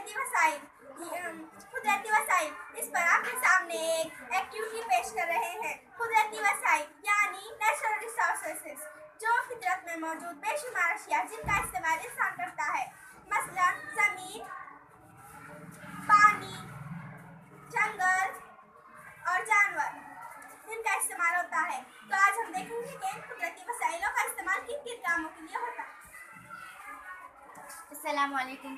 قدرتی وسائل قدرتی وسائل اس پر آپ کے سامنے ایک ایکٹیویٹی پیش کر رہے ہیں۔ قدرتی وسائل یعنی نیچرل ریسورسز، جو فطرت میں موجود بے شمار اشیاء جن کا استعمال انسان کرتا ہے، مثلا زمین، پانی، جنگل اور جانور، ان کا استعمال ہوتا ہے۔ تو آج ہم دیکھیں گے کہ ان قدرتی وسائلوں کا استعمال کن کن کاموں کے لیے ہوتا ہے۔ السلام علیکم۔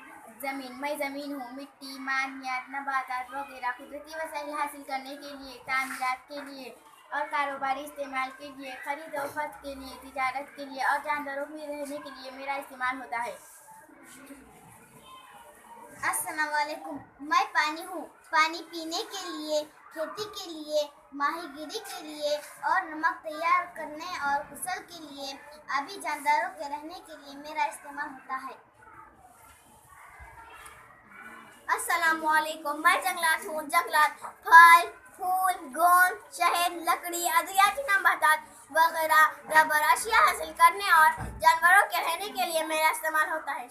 میں زمین ہوں۔ مٹی، معدنیات، نباتات وغیرہ قدرتی وسائل حاصل کرنے کے لیے، تعمیرات کے لیے اور کاروباری استعمال کے لیے، خرید و فروخت کے لیے، تجارت کے لیے اور جانداروں میں رہنے کے لیے میرا استعمال ہوتا ہے۔ السلام علیکم۔ میں پانی ہوں۔ پانی پینے کے لیے، کھیتی کے لیے، ماہی گیری کے لیے اور نمک تیار کرنے اور غسل کے لیے، آبی جانداروں کے رہنے کے لیے میرا استعمال ہوتا ہے۔ السلام علیکم۔ میں جنگلات ہوں۔ جنگلات پھل، پھول، گوند، شہد، لکڑی، ادویاتی نباتات وغیرہ ربر اشیاء حاصل کرنے اور جانوروں کے رہنے کے لیے میرا استعمال ہوتا ہے۔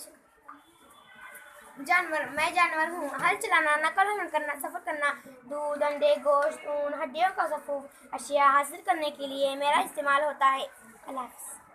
میں جانور ہوں۔ ہل چلانا، نقل و حمل کرنا، سفر کرنا، دودھ، انڈے، گوشت، اون، ہڈیوں کا ضفر اشیاء حاصل کرنے کے لیے میرا استعمال ہوتا ہے۔ اللہ حافظ۔